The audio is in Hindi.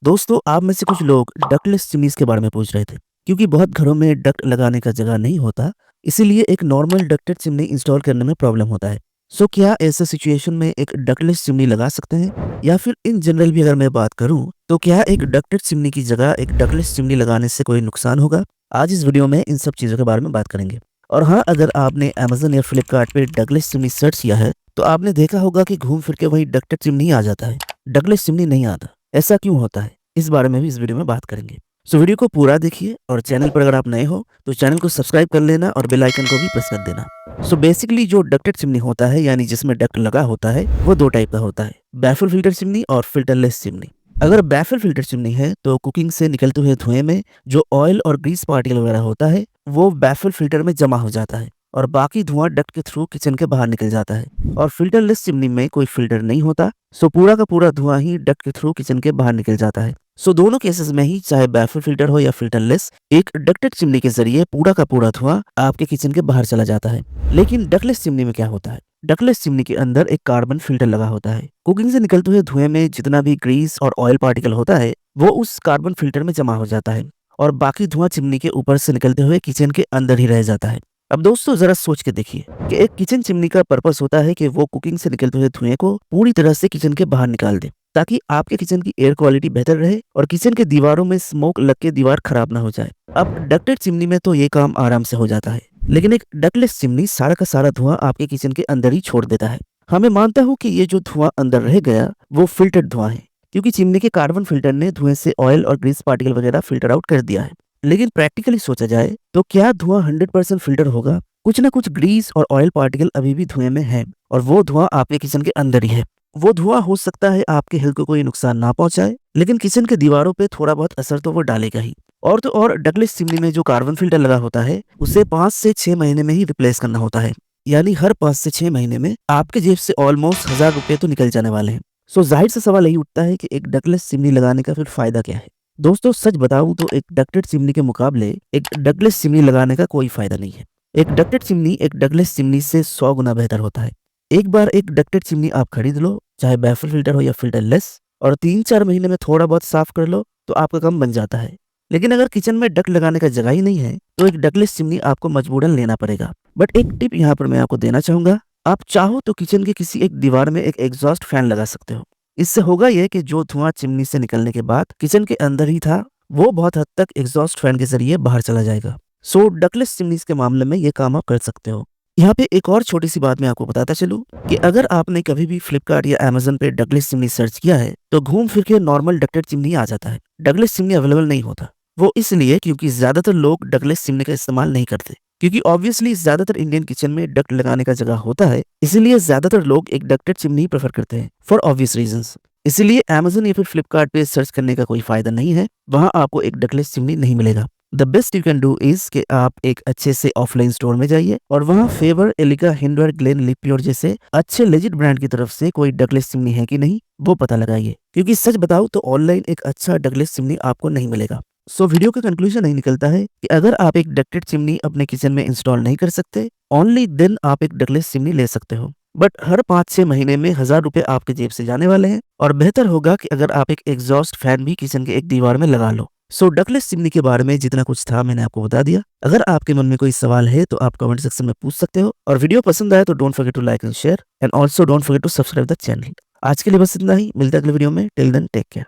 दोस्तों, आप में से कुछ लोग डक्टलेस चिमनीज़ के बारे में पूछ रहे थे, क्योंकि बहुत घरों में डक्ट लगाने का जगह नहीं होता, इसीलिए एक नॉर्मल डक्टेड चिमनी इंस्टॉल करने में प्रॉब्लम होता है। सो क्या ऐसे सिचुएशन में एक डक्टलेस चिमनी लगा सकते हैं? या फिर इन जनरल भी अगर मैं बात करूँ, तो क्या एक डक्टेड चिमनी की जगह एक डक्टलेस चिमनी लगाने से कोई नुकसान होगा? आज इस वीडियो में इन सब चीज़ों के बारे में बात करेंगे। और हाँ, अगर आपने अमेज़न या फ्लिपकार्ट पे डक्टलेस चिमनी सर्च किया है, तो आपने देखा होगा कि घूम फिर के वही डक्टेड चिमनी आ जाता है, डक्टलेस चिमनी नहीं आता। ऐसा क्यों होता है? इस बारे में भी इस वीडियो में बात करेंगे। सो वीडियो को पूरा देखिए और चैनल पर अगर आप नए हो तो चैनल को सब्सक्राइब कर लेना और बेल आइकन को भी प्रेस कर देना। सो बेसिकली जो डक्टेड चिमनी होता है यानी जिसमें डक्ट लगा होता है वो दो टाइप का होता है, बैफल फिल्टर चिमनी और फिल्टरलेस चिमनी। अगर बैफल फिल्टर चिमनी है तो कुकिंग से निकलते हुए धुएं में जो ऑयल और ग्रीस पार्टिकल वगैरह होता है वो बैफल फिल्टर में जमा हो जाता है और बाकी धुआं डक्ट के थ्रू किचन के बाहर निकल जाता है। और फिल्टरलेस चिमनी में कोई फिल्टर नहीं होता, सो पूरा का पूरा धुआं ही डक्ट के थ्रू किचन के बाहर निकल जाता है। सो दोनों केसेस में ही चाहे बैफल फिल्टर हो या फिल्टरलेस, एक डक्टेड चिमनी के जरिए पूरा का पूरा धुआं आपके किचन के बाहर चला जाता है। लेकिन डक्टलेस चिमनी में क्या होता है? डक्टलेस चिमनी के अंदर एक कार्बन फिल्टर लगा होता है। कुकिंग से निकलते हुए धुएं में जितना भी ग्रीस और ऑयल पार्टिकल होता है वो उस कार्बन फिल्टर में जमा हो जाता है और बाकी धुआं चिमनी के ऊपर से निकलते हुए किचन के अंदर ही रह जाता है। अब दोस्तों जरा सोच के देखिए कि एक किचन चिमनी का पर्पस होता है कि वो कुकिंग से निकलते हुए धुएं को पूरी तरह से किचन के बाहर निकाल दे, ताकि आपके किचन की एयर क्वालिटी बेहतर रहे और किचन के दीवारों में स्मोक लग के दीवार खराब ना हो जाए। अब डक्टेड चिमनी में तो ये काम आराम से हो जाता है, लेकिन एक डक्टलेस चिमनी सारा का सारा धुआं आपके किचन के अंदर ही छोड़ देता है। हाँ, मैं मानता हूँ कि ये जो धुआं अंदर रह गया वो फिल्टर्ड धुआं है, क्योंकि चिमनी के कार्बन फिल्टर ने धुएं से ऑयल और ग्रीस पार्टिकल वगैरह फिल्टर आउट कर दिया है। लेकिन प्रैक्टिकली सोचा जाए तो क्या धुआं 100% फिल्टर होगा? कुछ ना कुछ ग्रीस और ऑयल पार्टिकल अभी भी धुएं में है और वो धुआं आपके किचन के अंदर ही है। वो धुआं हो सकता है आपके हेल्थ को कोई नुकसान ना पहुंचाए, लेकिन किचन के दीवारों पे थोड़ा बहुत असर तो वो डालेगा ही। और तो और डक्टलेस चिमनी में जो कार्बन फिल्टर लगा होता है उसे 5 से 6 महीने में ही रिप्लेस करना होता है, यानी हर 5 से 6 महीने में आपके जेब से ऑलमोस्ट 1000 रुपए तो निकल जाने वाले हैं। सो जाहिर सा सवाल यही उठता है कि एक डक्टलेस चिमनी लगाने का फिर फायदा क्या है? दोस्तों सच बताऊं तो एक डक्टेड चिमनी के मुकाबले एक डक्टलेस चिमनी लगाने का कोई फायदा नहीं है। एक डक्टेड चिमनी एक डक्टलेस चिमनी से 100 गुना बेहतर होता है। एक बार एक डक्टेड चिमनी आप खरीद लो, चाहे बैफल फिल्टर हो या फिल्टरलेस, और 3-4 महीने में थोड़ा बहुत साफ कर लो तो आपका काम बन जाता है। लेकिन अगर किचन में डक्ट लगाने का जगह ही नहीं है तो एक डक्टलेस चिमनी आपको मजबूरन लेना पड़ेगा। बट एक टिप यहाँ पर मैं आपको देना चाहूंगा, आप चाहो तो किचन के किसी एक दीवार में एक एग्जॉस्ट फैन लगा सकते हो। इससे होगा ये कि जो धुआं चिमनी से निकलने के बाद किचन के अंदर ही था वो बहुत हद तक एग्जॉस्ट फैन के जरिए बाहर चला जाएगा। सो डक्टलेस चिमनीज के मामले में ये काम आप कर सकते हो। यहाँ पे एक और छोटी सी बात मैं आपको बताता चलूं कि अगर आपने कभी भी फ्लिपकार्ट या अमेज़न पे डक्टलेस चिमनी सर्च किया है तो घूम फिर के नॉर्मल डक्टेड चिमनी आ जाता है। डक्टलेस चिमनी अवेलेबल नहीं होता। वो इसलिए क्योंकि ज्यादातर लोग डक्टलेस चिमनी का इस्तेमाल नहीं करते, क्योंकि ऑब्वियसली ज्यादातर इंडियन किचन में डक्ट लगाने का जगह होता है, इसलिए ज्यादातर लोग एक डक्टेड चिमनी प्रेफर करते हैं फॉर ऑब्वियस रीजंस। इसलिए अमेज़न या फिर फ्लिपकार्ट पे सर्च करने का कोई फायदा नहीं है, वहां आपको एक डक्टलेस चिमनी नहीं मिलेगा। The best you can do is कि आप एक अच्छे से ऑफलाइन स्टोर में जाइए और वहां फेवर, एलिका, हिंडवेयर, ग्लेन, लिप्योर जैसे अच्छे लेजिट ब्रांड की तरफ से कोई डक्टलेस चिमनी है कि नहीं वो पता लगाइए, क्योंकि सच बताओ तो ऑनलाइन एक अच्छा डक्टलेस चिमनी आपको नहीं मिलेगा। सो वीडियो का कंक्लूजन नहीं निकलता है कि अगर आप एक डक्टेड चिमनी अपने किचन में इंस्टॉल नहीं कर सकते, ओनली देन आप एक डक्टलेस चिमनी ले सकते हो। बट हर 5-6 महीने में 1000 रुपए आपके जेब से जाने वाले हैं और बेहतर होगा कि अगर आप एक एग्जॉस्ट फैन भी किचन के एक दीवार में लगा लो। सो डक्टलेस चिमनी के बारे में जितना कुछ था मैंने आपको बता दिया। अगर आपके मन में कोई सवाल है तो आप कमेंट सेक्शन में पूछ सकते हो, और वीडियो पसंद आया तो don't forget to like and share, and also don't forget to subscribe the channel. आज के लिए बस इतना ही, मिलते हैं अगले वीडियो में। Till then take care.